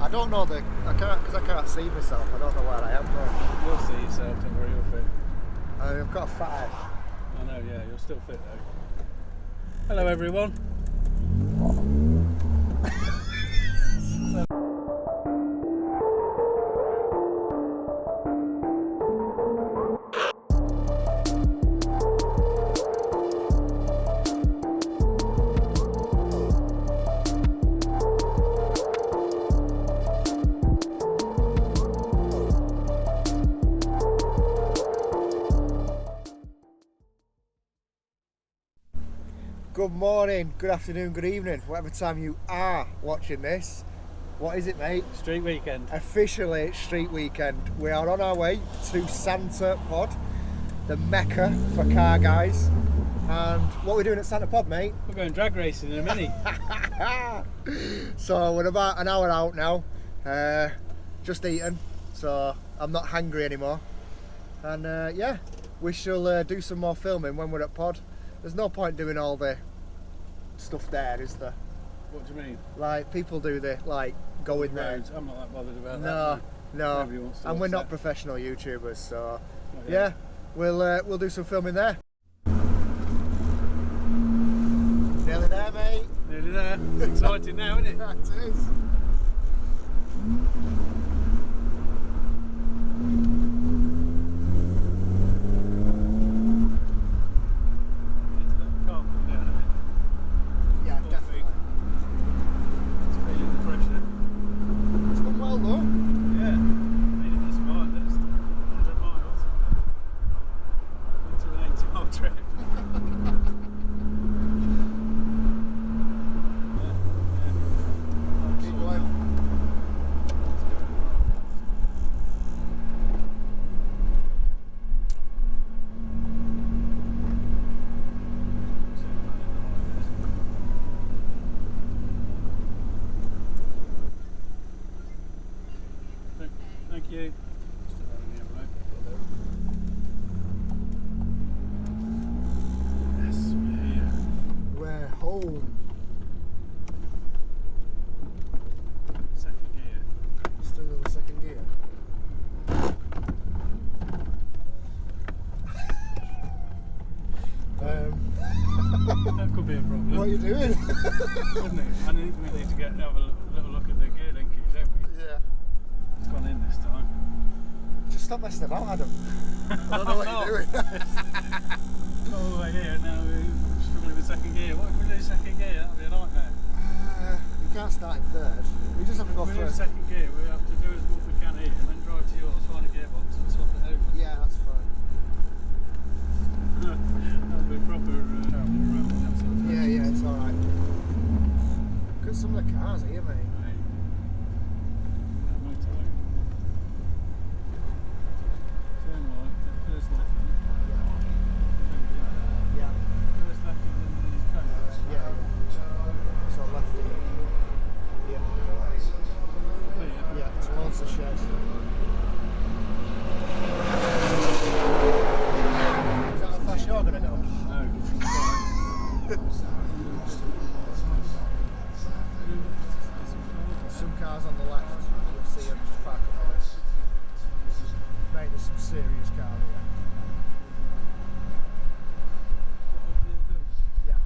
I don't know because I can't see myself. I don't know where I am. You'll see yourself, don't worry, you'll fit. I've got a fat head. I know, yeah, you'll still fit though. Hello everyone. Good morning, good afternoon, good evening, whatever time you are watching this. What is it, mate? Street weekend. Officially street weekend. We are on our way to Santa Pod, the mecca for car guys. And what we're doing at Santa Pod, mate? We're going drag racing in a mini. So we're about an hour out now, just eaten, so I'm not hungry anymore. And yeah, we shall do some more filming when we're at Pod. There's no point doing all the stuff there, is there? What do you mean? Like people do the going there. I'm not that bothered about No, that. no. And we're not that. professional YouTubers, so Not yeah, yet. we'll do some filming there. Nearly there, mate. Nearly there. It's exciting now, isn't it? Yeah, it is. Yeah, definitely. It's feeling the pressure. It's done well though. Yeah. Made it this far, that's 100 miles. Into an 80-mile trip. Keep going. Thank you. Yes, we're here. We're home. Second gear. Still in the second gear. That could be a problem. What are you doing? Wouldn't it? I think we need to have a little look at the gear linkage, don't we? Yeah. It's gone in this time. Just stop messing about, Adam. I don't know what you're doing. All the way here, now we're struggling with second gear. What if we do second gear? That'd be a nightmare. You can't start in third. We just have to go If we do first. second gear, we have to do as much as we can here and then drive to yours, find a gearbox and swap it over. Yeah, that's fine. That'll be proper travelling around with them sort of Yeah, directions. yeah, it's alright. Look at some of the cars here, mate. Right. That motorway. Turn right, then first left. Yeah. First left and then these cones. Yeah. So left here. Yeah. Yeah, towards the shed. Is that how fast you're going to go? No. Some cars on the left, you'll see them just parked on this. Mate, there's some serious cars here. Yeah.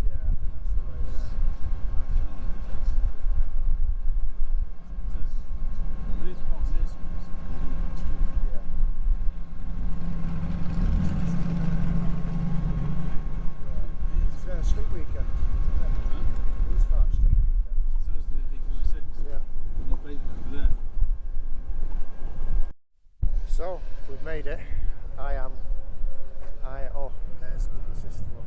Yeah, I think that's the way there. Yeah. It's a street weekend. It is far street weekend. Yeah. So, we've made it. Oh, there's the assist, look.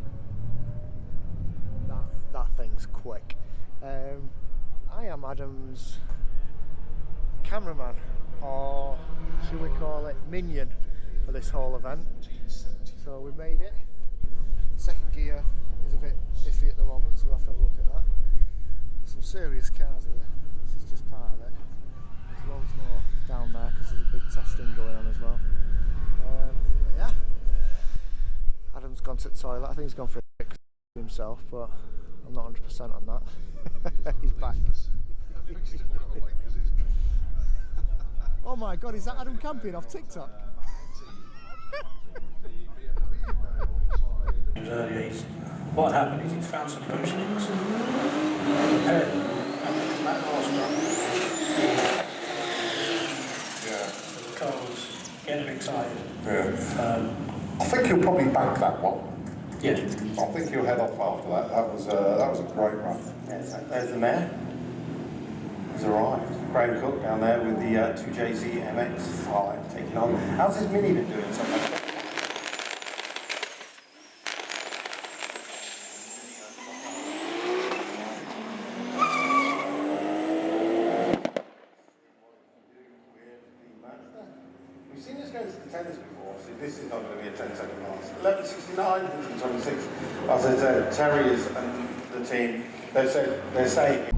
That thing's quick. I am Adam's cameraman, or should we call it minion, for this whole event. So we made it. Second gear is a bit iffy at the moment, so we'll have to have a look at that. Some serious cars here. This is just part of it. There's loads more down there because there's a big testing going on as well. But yeah, Adam's gone to the toilet. I think he's gone for a bit himself, but I'm not 100% on that. He's back. Oh my god, is that Adam Campion off TikTok? What happened is he's found some loose links, repaired them, and then come back last run. Yeah. So the car was getting excited. Yeah. I think he'll probably back that one. Yeah. I think he'll head off after that. That was a great run. Yeah, there's the mayor. He's arrived. Graham Cook down there with the 2JZ MX-5 taking on. How's his Mini been doing? So much? We've seen this go to the tennis before, so this is not going to be a 10-second pass. 11:69, 126. As I said, Terry is and the team, they're saying.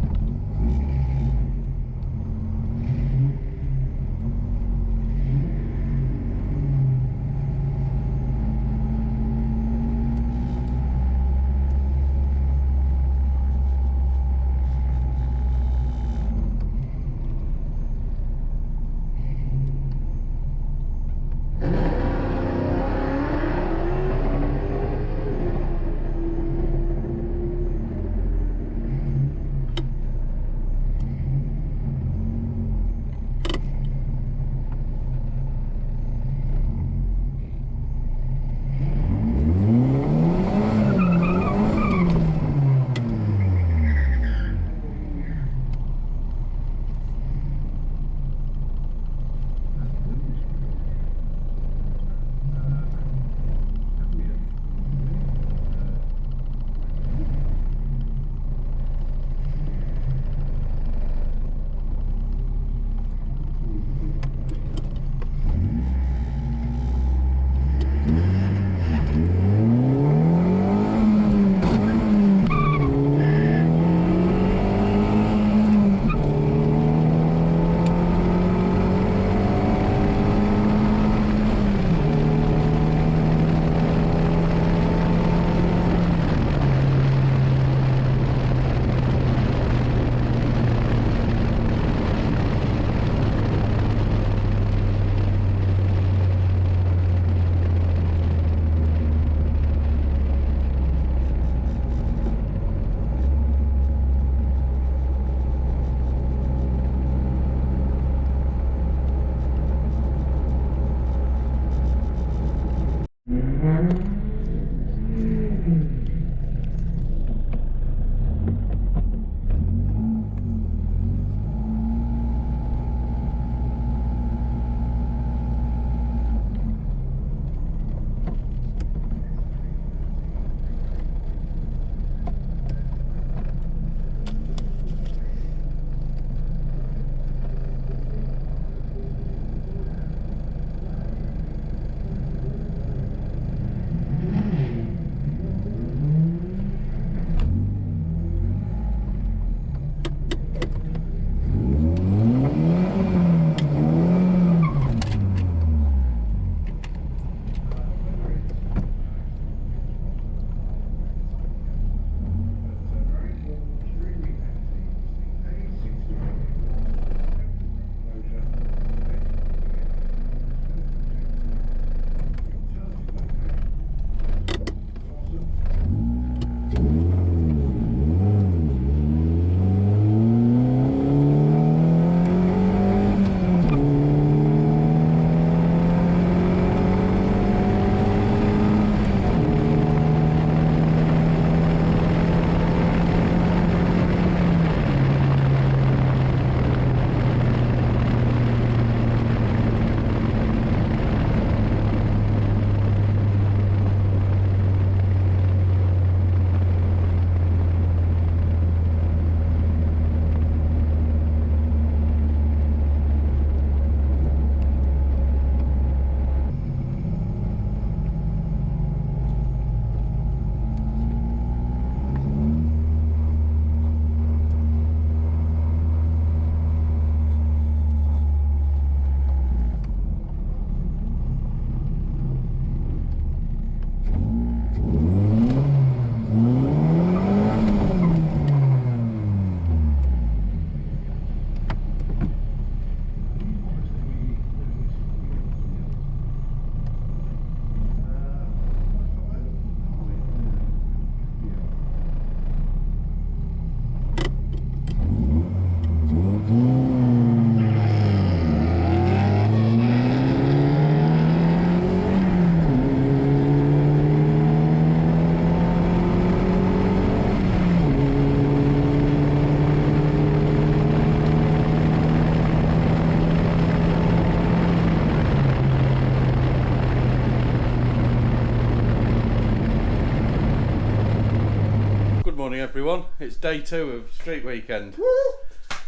morning everyone, it's day 2 of Street Weekend.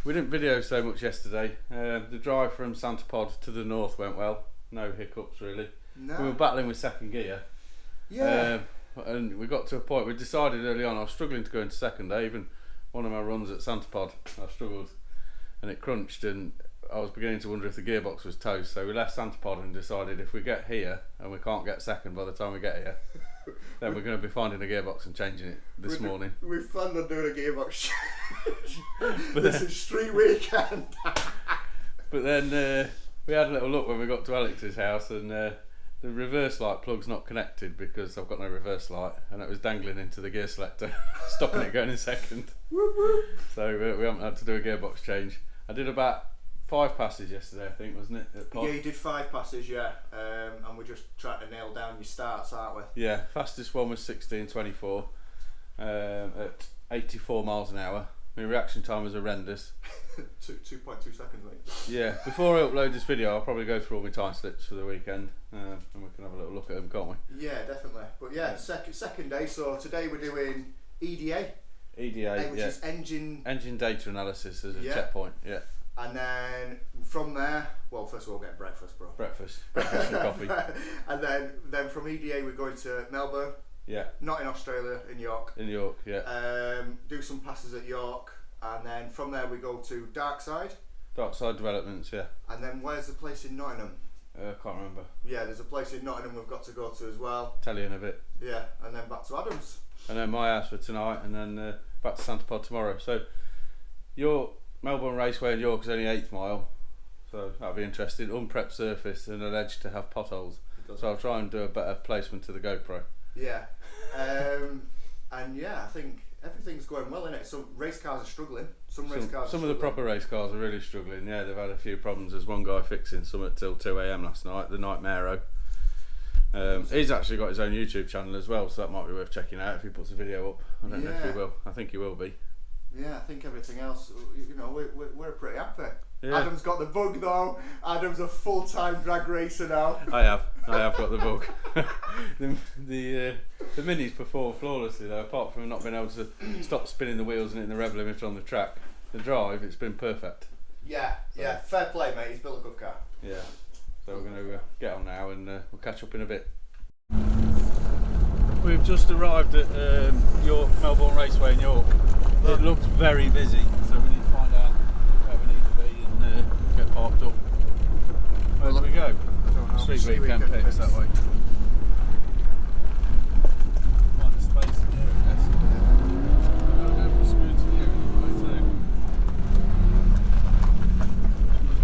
We didn't video so much yesterday. The drive from Santa Pod to the north went well, no hiccups really. No. We were battling with second gear. Yeah. And we got to a point, we decided early on, I was struggling to go into second day. Even one of my runs at Santa Pod, I struggled and it crunched, and I was beginning to wonder if the gearbox was toast. So we left Santa Pod and decided if we get here and we can't get second by the time we get here, then we're going to be finding a gearbox and changing it this morning. We've planned on doing a gearbox change. But This is Street Weekend. But then we had a little look when we got to Alex's house, and the reverse light plug's not connected because I've got no reverse light, and it was dangling into the gear selector, stopping it going in second. So we haven't had to do a gearbox change. I did about 5 passes yesterday, I think, wasn't it? At Pod? Yeah, you did 5 passes, yeah. And we're just trying to nail down your starts, aren't we? Yeah, fastest one was 16:24 at 84 miles an hour. My reaction time was horrendous. 2.2 seconds, mate. Yeah, before I upload this video, I'll probably go through all my time slips for the weekend, and we can have a little look at them, can't we? Yeah, definitely. But yeah, second day. So today we're doing EDA. EDA, which yeah. is engine. Engine data analysis as a Yeah. checkpoint, yeah. And then from there, well, first of all, get breakfast, bro. Breakfast and coffee. And then from EDA we're going to Melbourne. Yeah. Not in Australia, in York. In York, yeah. Do some passes at York, and then from there we go to Darkside. Darkside Developments, yeah. And then where's the place in Nottingham? Can't remember. Yeah, there's a place in Nottingham we've got to go to as well. Tell you in a bit. Yeah, and then back to Adams. And then my house for tonight, and then back to Santa Pod tomorrow. So your Melbourne Raceway in York is only 8th mile, so that'll be interesting. Unprepped surface and an edge to have potholes. So I'll try and do a better placement to the GoPro. Yeah. And yeah, I think everything's going well in it. Some race cars are struggling. Some of the proper race cars are really struggling. Yeah, they've had a few problems. There's one guy fixing some at till 2 AM last night, the Nightmare. He's actually got his own YouTube channel as well, so that might be worth checking out if he puts a video up. I don't know if he will. I think he will be. Yeah, I think everything else, you know, we're pretty happy. Yeah. Adam's got the bug though. Adam's a full-time drag racer now. I have got the bug. the minis perform flawlessly though, apart from not being able to stop spinning the wheels and hitting the rev limiter on the track. The drive, it's been perfect. Yeah, fair play, mate. He's built a good car. Yeah, so we're going to get on now, and we'll catch up in a bit. We've just arrived at York Melbourne Raceway in York. It looks very busy, so we need to find out where we need to be and get parked up. Where do we go? Street Weekend pits that way. Find a space in here, I guess. I'll go for a scooter here anyway, so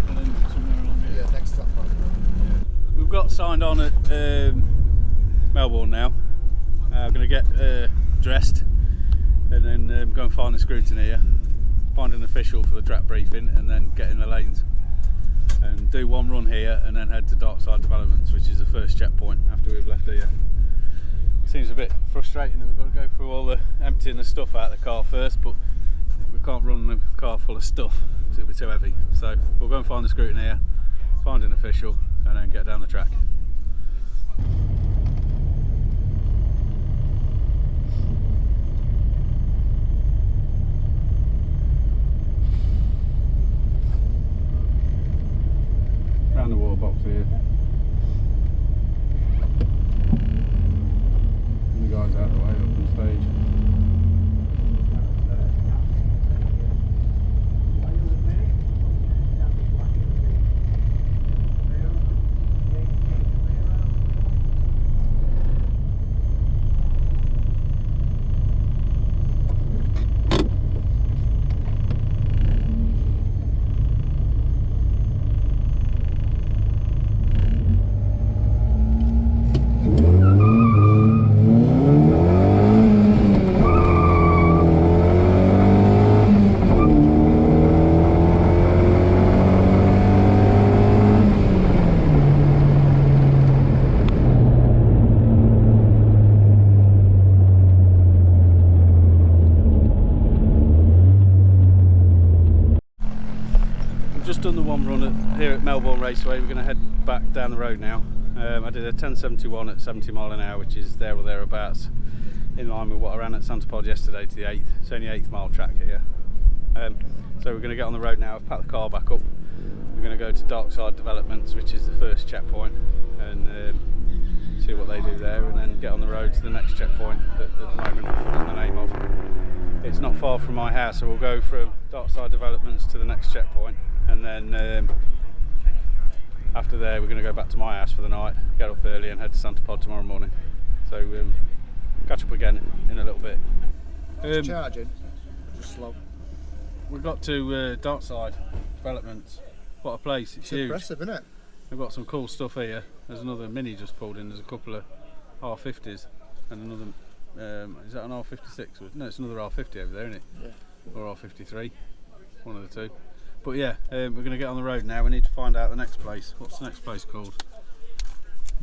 pull in somewhere along here. Yeah, next stop. We've got signed on at Melbourne now. I'm going to get dressed and then go and find the scrutineer, find an official for the track briefing, and then get in the lanes and do one run here and then head to Darkside Developments, which is the first checkpoint after we've left here. Seems a bit frustrating that we've got to go through all the emptying the stuff out of the car first, but we can't run the car full of stuff because it'll be too heavy. So we'll go and find the scrutineer, find an official, and then get down the track. Round the water box here. And the guys out of the way up on stage. Done the one run here at Melbourne Raceway. We're going to head back down the road now. I did a 1071 at 70 mile an hour, which is there or thereabouts. in line with what I ran at Santa Pod yesterday to the 8th. It's only 8th mile track here. So we're going to get on the road now. I've packed the car back up. We're going to go to Darkside Developments, which is the first checkpoint, and see what they do there, and then get on the road to the next checkpoint that at the moment I've forgotten the name of. It's not far from my house, so we'll go from Darkside Developments to the next checkpoint, and then after there we're going to go back to my house for the night, get up early and head to Santa Pod tomorrow morning. So catch up again in a little bit. Charging? Just slow. We got to Darkside Developments. What a place, it's huge. Impressive, isn't it? We've got some cool stuff here. There's another Mini just pulled in. There's a couple of R50s and another, is that an R56? No, it's another R50 over there, isn't it? Yeah. Or R53, one of the two. But yeah, we're going to get on the road now. We need to find out the next place. What's the next place called?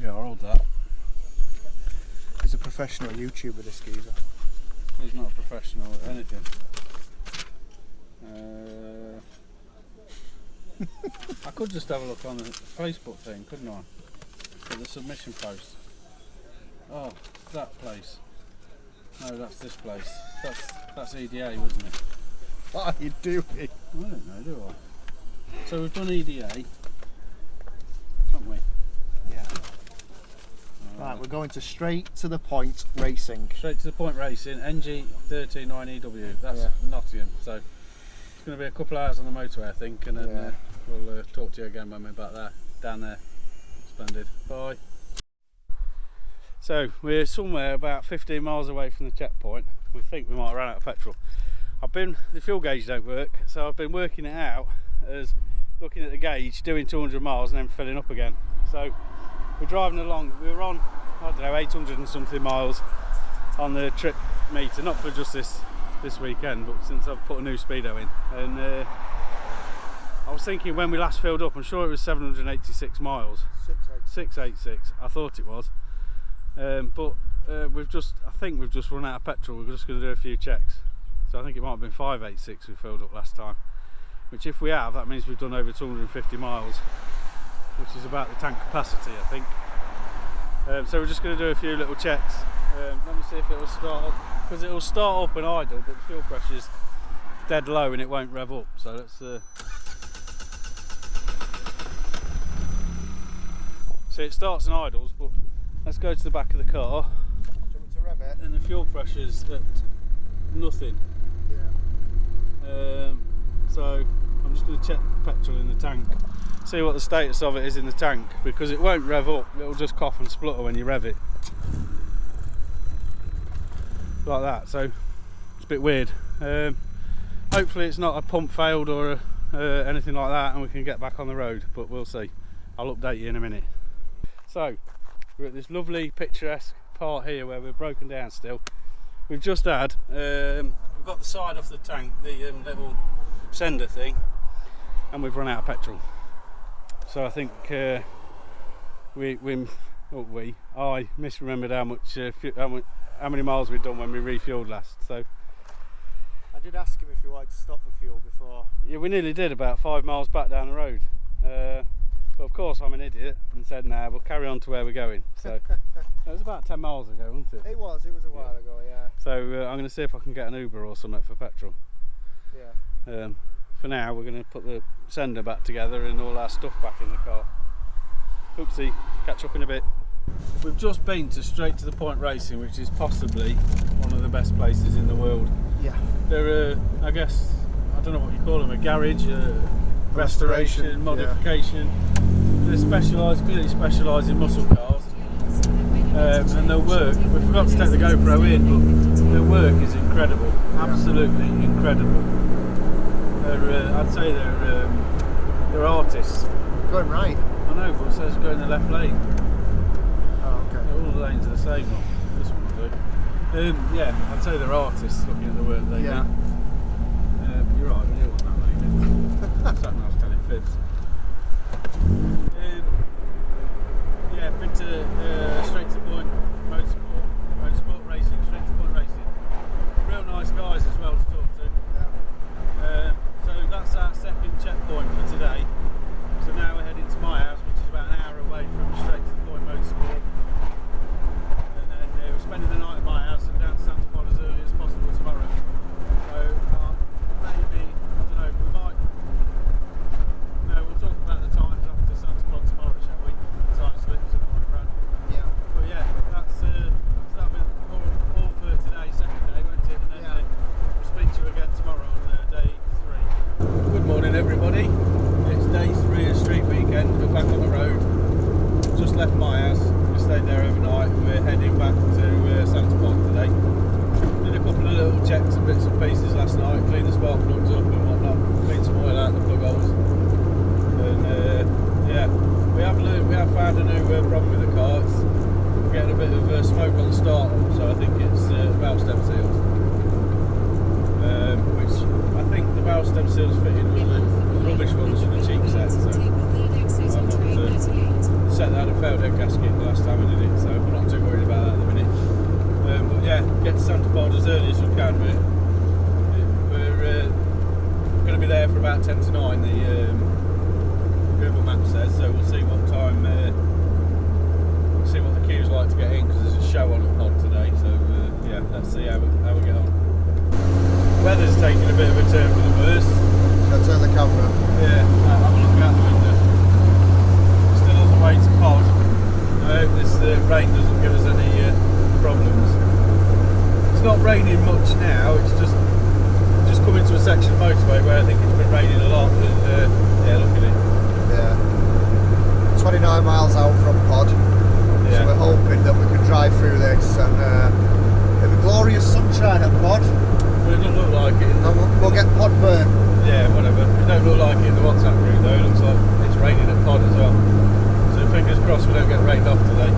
Yeah, I'll hold that. He's a professional YouTuber, this geezer. He's not a professional at anything. I could just have a look on the Facebook thing, couldn't I? For the submission post. Oh, that place. No, that's this place. That's EDA, wasn't it? What are you doing? I don't know, do I? So we've done EDA, haven't we? Yeah. Right, we're going to straight to the point racing. Straight to the point racing, NG139EW. That's Nottingham. So it's going to be a couple of hours on the motorway, I think, and then we'll talk to you again when we're back there, down there. Splendid. Bye. So we're somewhere about 15 miles away from the checkpoint. We think we might run out of petrol. The fuel gauge don't work, so I've been working it out as looking at the gauge, doing 200 miles and then filling up again. So we're driving along. We were on, I don't know, 800 and something miles on the trip meter, not for just this weekend, but since I've put a new speedo in. And I was thinking when we last filled up, I'm sure it was 786 miles. 686, I thought it was. But I think we've just run out of petrol. We're just going to do a few checks. So I think it might have been 586 we filled up last time. Which if we have, that means we've done over 250 miles, which is about the tank capacity, I think. So we're just going to do a few little checks. Let me see if it will start up, because it will start up and idle, but the fuel pressure's dead low and it won't rev up. So let's see, it starts and idles, but let's go to the back of the car. Do you want me to rev it? And the fuel pressure's at nothing. Yeah. So I'm just going to check the petrol in the tank, see what the status of it is in the tank, because it won't rev up, it'll just cough and splutter when you rev it. Like that, so it's a bit weird. Hopefully it's not a pump failed or anything like that and we can get back on the road, but we'll see. I'll update you in a minute. So we're at this lovely picturesque part here where we're broken down still. We've just had, we've got the side off the tank, the little sender thing, and we've run out of petrol. So I think I misremembered how many miles we'd done when we refueled last. So I did ask him if he wanted to stop for fuel before. yeah, we nearly did about 5 miles back down the road. But of course I'm an idiot and said, nah, we'll carry on to where we're going. So it was about 10 miles ago, wasn't it? It was a while ago, yeah. So I'm going to see if I can get an Uber or something for petrol. Yeah. For now we're going to put the sender back together and all our stuff back in the car. Oopsie, catch up in a bit. We've just been to Straight to the Point Racing, which is possibly one of the best places in the world. Yeah. They're I guess, I don't know what you call them, a garage, restoration, modification. Yeah. They're clearly specialised in muscle cars. And their work, we forgot to take the GoPro in, but their work is incredible, absolutely incredible. I'd say they're artists. Going right. I know, but it says go in the left lane. Oh, okay. All the lanes are the same, not this one will do. Yeah, I'd say they're artists looking at the work they do. You're right, we knew what that lane is. Something I was telling fibs. Yeah, been to Straight to the Point motorsport racing, Straight to the Point racing. Real nice guys as well to talk to. Yeah. So that's our second checkpoint for today. So now we're heading to my house, which is about an hour away from Straight to the Point Motorsport. And then we're spending the night at my house and down to valve stem seals fitted with the rubbish ones for the cheap set, so I'm not set that and failed head gasket the last time I did it, so I'm not too worried about that at the minute. But yeah, get to Santa Pod as early as we can. We're going to be there for about 10 to 9, the Google Map says, so we'll see what time, see what the queue's like to get in, because there's a show on at Pod today, so yeah, let's see how we get on. Weather's taking a bit of a turn for the worse. I'll turn the camera. Yeah, I'm looking out the window. Still on the way to Pod. I hope this rain doesn't give us any problems. It's not raining much now, it's just coming to a section of motorway where I think it's been raining a lot, and yeah, look at it. Yeah. 29 miles out from Pod. Yeah. So we're hoping that we can drive through this and it'll be glorious sunshine at Pod. Well, it doesn't look like it. And we'll get Pod burn. Yeah, whatever. It don't look like it in the WhatsApp group though. It looks like it's raining at Pod as well. So fingers crossed we don't get rained off today.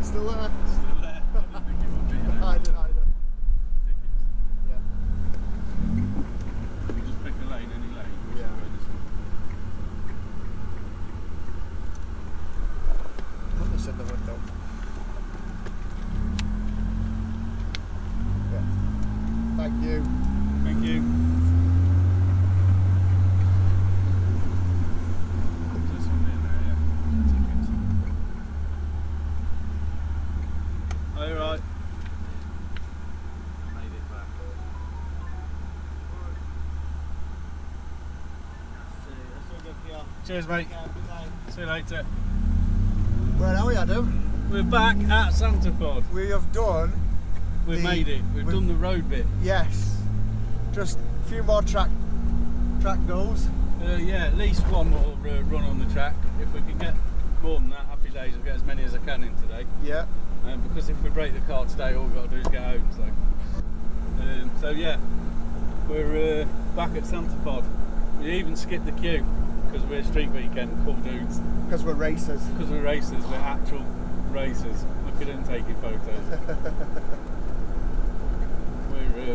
Still there? Still there. I didn't think it would be. You know. I do. Tickets. Yeah. You just pick a lane, any lane. Yeah. Put this in the window. Yeah. Thank you. Thank you. There's something in there, yeah. Tickets. Oh, you're right. Made it back. Cheers, mate. See you later. Where are we, Adam? We're back at Santa Pod. We have done. We've made it. We've done the road bit. Yes. Just a few more track goals. Yeah, at least one more run on the track. If we can get more than that, happy days. I'll get as many as I can in today. Yeah. Because if we break the car today, all we've got to do is get home. So yeah, we're back at Santa Pod. We even skipped the queue because we're street weekend cool dudes. Because we're racers. Because we're racers, we're actual racers. Look at them taking photos.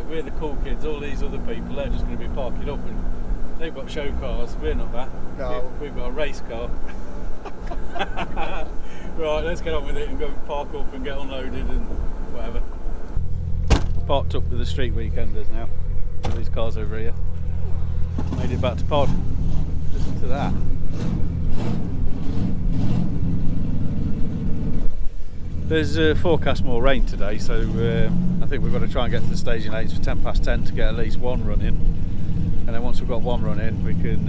We're the cool kids. All these other people, they're just going to be parking up, and they've got show cars. We're not that. No. We've got a race car. Right, let's get on with it and go park up and get unloaded and whatever. Parked up with the street weekenders now. All these cars over here. Made it back to Pod. Listen to that. There's forecast more rain today, so I think we've got to try and get to the staging lanes for 10 past 10 to get at least one run in. And then once we've got one run in, we can...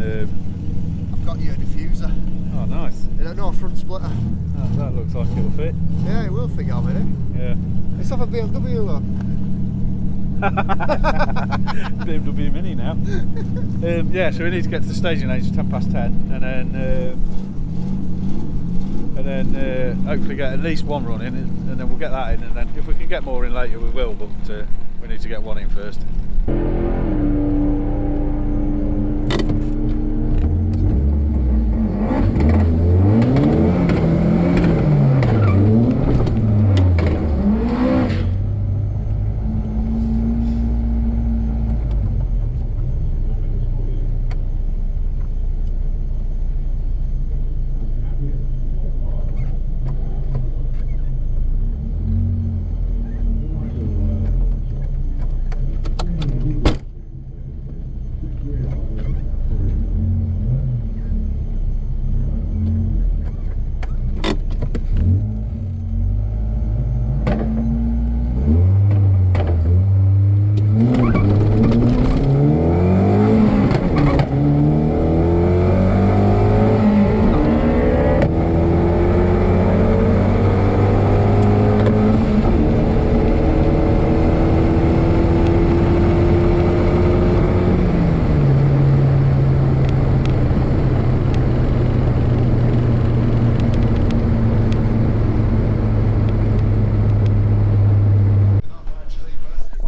I've got you a diffuser. Oh, nice. No, front splitter. Oh, that looks like it'll fit. Yeah, it will fit on it. Yeah. It's off a BMW though. BMW Mini now. Yeah, so we need to get to the staging lanes for 10 past 10 and then hopefully get at least one run in, and then we'll get that in, and then if we can get more in later we will, but we need to get one in first.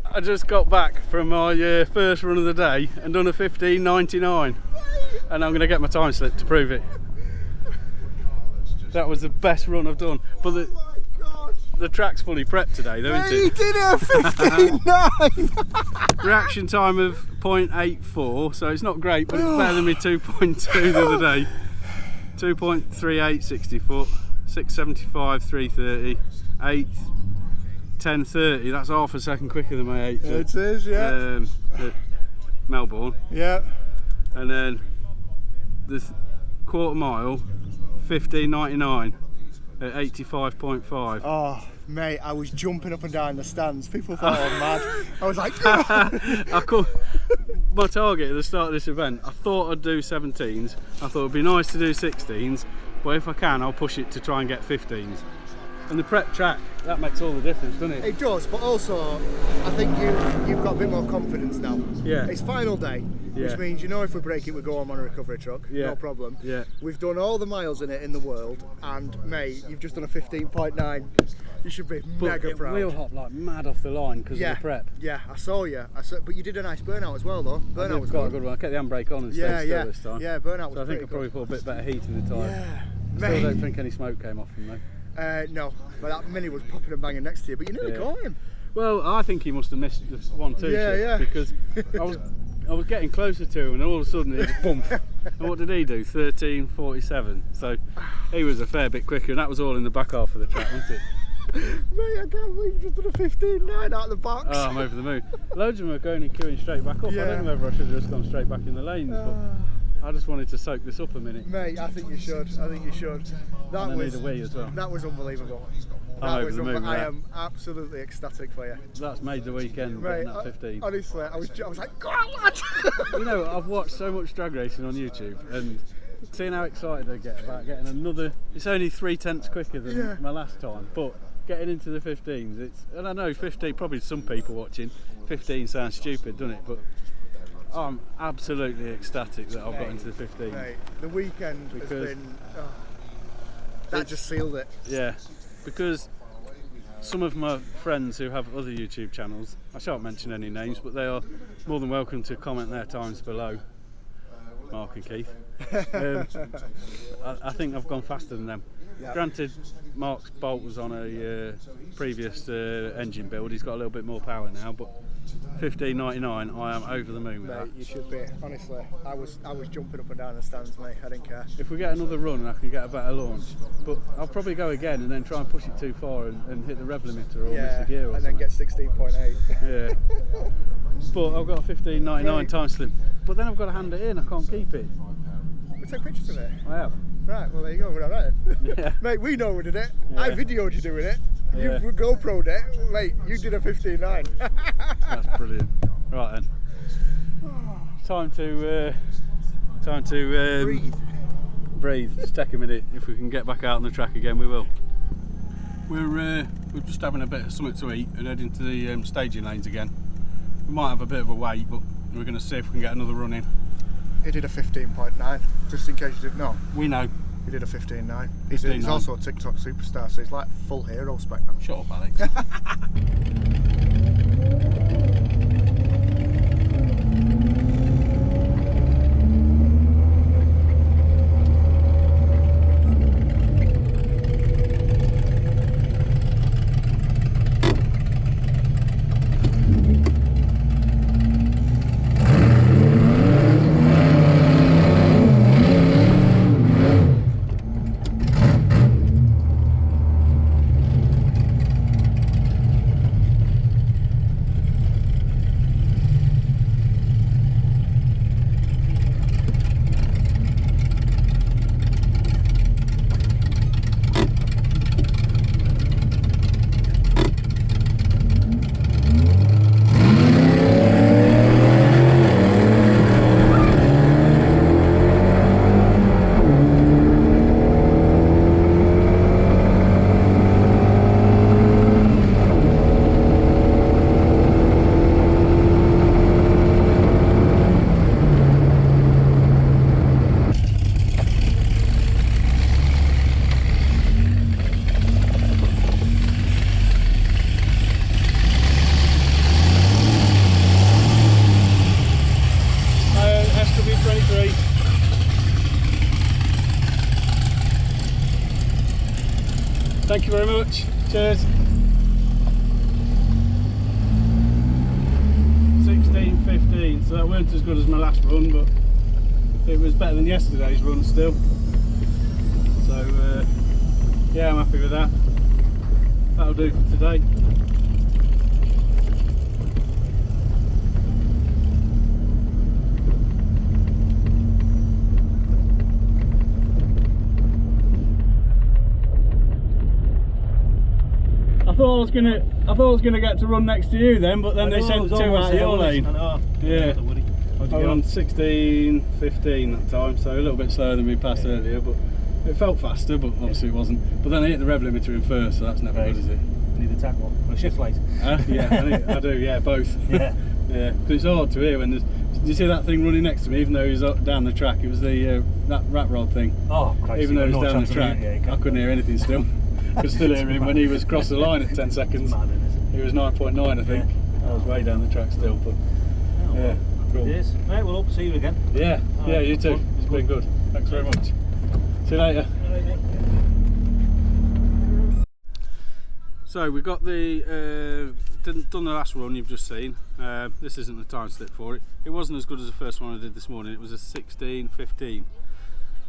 I just got back from my first run of the day and done a 15:99, and I'm going to get my time slip to prove it. That was the best run I've done. But the track's fully prepped today, though, isn't He it? did a 15.9. Reaction time of 0.84, so it's not great, but it's better than my 2.2 the other day. 2.38 60 foot, 675 330, 8th 10:30. That's half a second quicker than my 8th. It is, yeah. At Melbourne, Yeah. and then the quarter mile 15.99 at 85.5. Oh, mate, I was jumping up and down the stands. People thought I was mad. I was like, I could, my target at the start of this event, I thought I'd do 17s. I thought it'd be nice to do 16s, but if I can, I'll push it to try and get 15s. And the prep track, that makes all the difference, doesn't it? it does, but also, I think you've got a bit more confidence now. Yeah. It's final day, Yeah. which means, you know, if we break it, we go on a recovery truck. Yeah. No problem. Yeah. We've done all the miles in it in the world, and mate, you've just done a 15.9. You should be mega it proud. wheel hop like mad off the line because of the prep. Yeah, I saw you. But you did a nice burnout as well, though. Burnout was Quite a good. good one. I kept the handbrake on and stayed Yeah, still yeah. this time. Yeah, burnout was So I think I pretty probably put a bit better heat in the tyre. Yeah. I still Mate. don't think any smoke came off him though. No, but that Mini was popping and banging next to you, but you nearly Yeah. caught him. Well, I think he must have missed the 1-2 Yeah, shift yeah. because I was getting closer to him and all of a sudden he just bump. And what did he do? 13.47. So he was a fair bit quicker, and that was all in the back half of the track, wasn't it? Mate, I can't believe you just done a 15.9 out of the box. Oh, I'm over the moon. Loads of them are going and queuing straight back up. Yeah. I don't know whether I should have just gone straight back in the lanes, but I just wanted to soak this up a minute. Mate, I think you should. I think you should. That And I was need a wee as well. That was unbelievable. I'm over the moon with I that. am absolutely ecstatic for you. That's made the weekend, Mate, getting that 15. honestly, I was like, go on, lad! You know, I've watched so much drag racing on YouTube, and seeing how excited I get about getting another. It's only 3/10 quicker than Yeah. my last time, but getting into the 15s, and I know 15. Probably some people watching 15 sounds stupid, doesn't it? But I'm absolutely ecstatic that I've got into the 15s. Mate, the weekend has Because been. That just sealed it. Yeah, because some of my friends who have other YouTube channels, I shan't mention any names, but they are more than welcome to comment their times below. Mark and Keith. I think I've gone faster than them. Yeah. Granted, Mark's Bolt was on a previous engine build. He's got a little bit more power now, but 15.99, I am over the moon with Mate, that. you should be. Honestly, I was jumping up and down the stands, mate. I didn't care. If we get another run, I can get a better launch. But I'll probably go again and then try and push it too far and hit the rev limiter or miss a gear or and then something. get 16.8. Yeah. But I've got a 15.99 Right. time slip. But then I've got to hand it in. I can't keep it. We take pictures of it. I have. Right, well there you go, we're alright. Yeah. Mate, we know we did it. Yeah. I videoed you doing it. Yeah. You GoPro'd it. Mate, you did a 15.9. That's brilliant. Right then. Time to breathe. Just take a minute. If we can get back out on the track again, we will. We're just having a bit of something to eat and heading to the staging lanes again. We might have a bit of a wait, but we're going to see if we can get another run in. He did a 15.9, just in case you didn't know. We know. He did a 15.9. He's 15.9. also a TikTok superstar, so he's like full hero spec now. Shut up, Alex. SW23. Thank you very much. Cheers. 16th, so that weren't as good as my last run, but it was better than yesterday's run still. So yeah, I'm happy with that. That'll do for today. I thought I was gonna get to run next to you then, but then they sent 2 out your lane. Yeah, I went on 16:15 that time, so a little bit slower than we passed earlier, but it felt faster, but obviously it wasn't. But then I hit the rev limiter in first, so that's never good, is it? Need a tackle or a shift light. Yeah, I do. Yeah, both. Yeah. Yeah, because it's hard to hear when there's. Did you see that thing running next to me? Even though he was up, down the track, it was the that rat rod thing. Oh, Christ, even though he was down the track, I I couldn't hear anything still. I could still hear him when he was across the line at 10 seconds. Mad, isn't He was 9.9, I think. Yeah. I was way down the track still, but yeah, cool. It is. Right, we'll hope to see you again. Yeah, yeah, you too. Fun. It's been good. Thanks very much. See you later. So we got the done the last run you've just seen. This isn't the time slip for it. It wasn't as good as the first one I did this morning. It was a 16:15.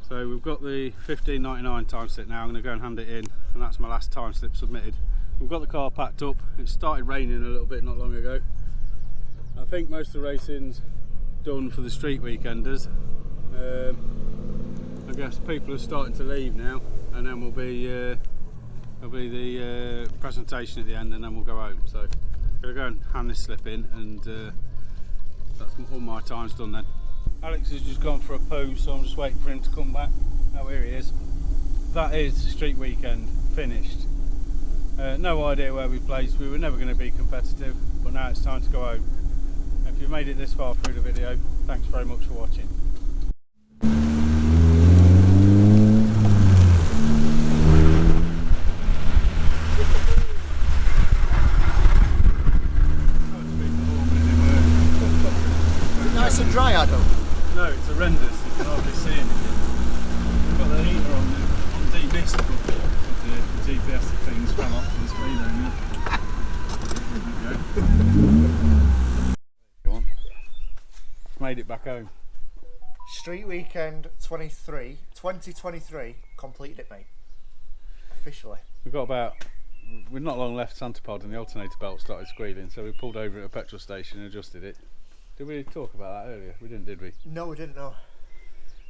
So we've got the 15:99 time slip now. I'm going to go and hand it in, and that's my last time slip submitted. We've got the car packed up. It started raining a little bit not long ago. I think most of the racing's done for the street weekenders. I guess people are starting to leave now, and then there'll be the presentation at the end, and then we'll go home. So I'm going to go and hand this slip in, and that's all my time's done then. Alex has just gone for a poo, so I'm just waiting for him to come back. Oh, here he is. That is street weekend finished. No idea where we placed. We were never going to be competitive, but now it's time to go home. If you've made it this far through the video, thanks very much for watching. Nice and dry, Adam. No, it's horrendous. You can hardly see anything. We've got the heater on DB, but the GPS things fell off the screen there. Go on. Made it back home. Street Weekend 2023 completed it, mate. Officially. We've not long left Santapod and the alternator belt started squealing, so we pulled over at a petrol station and adjusted it. Did we talk about that earlier? We didn't, did we? No, we didn't know.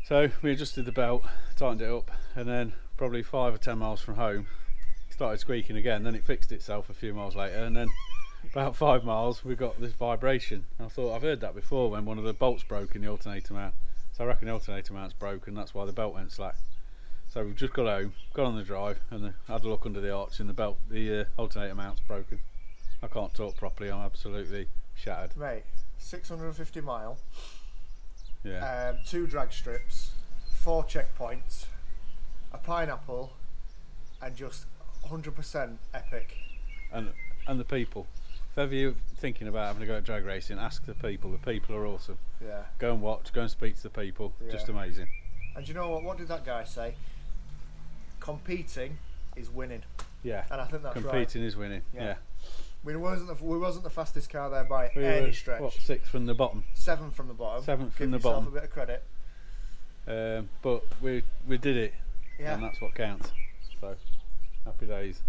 So we adjusted the belt, tightened it up, and then probably 5 or 10 miles from home, it started squeaking again. Then it fixed itself a few miles later, and then about 5 miles we got this vibration. And I thought, I've heard that before when one of the bolts broke in the alternator mount. So I reckon the alternator mount's broken, that's why the belt went slack. So we've just got home, got on the drive, and had a look under the arch, and the alternator mount's broken. I can't talk properly, I'm absolutely shattered. Mate, 650 mile. Yeah. 2 drag strips, 4 checkpoints, a pineapple, and just 100% epic. And the people. If ever you're thinking about having to go at drag racing, ask the people. The people are awesome. Yeah. Go and watch, go and speak to the people. Yeah. Just amazing. And you know what? What did that guy say? Competing is winning. Yeah. And I think that's Competing right. is winning. Yeah. We wasn't the fastest car there by We any were, stretch. what, 6th from the bottom? 7th from the bottom. 7th from Give the yourself bottom. a bit of credit. But we did it. Yeah. And that's what counts. So happy days.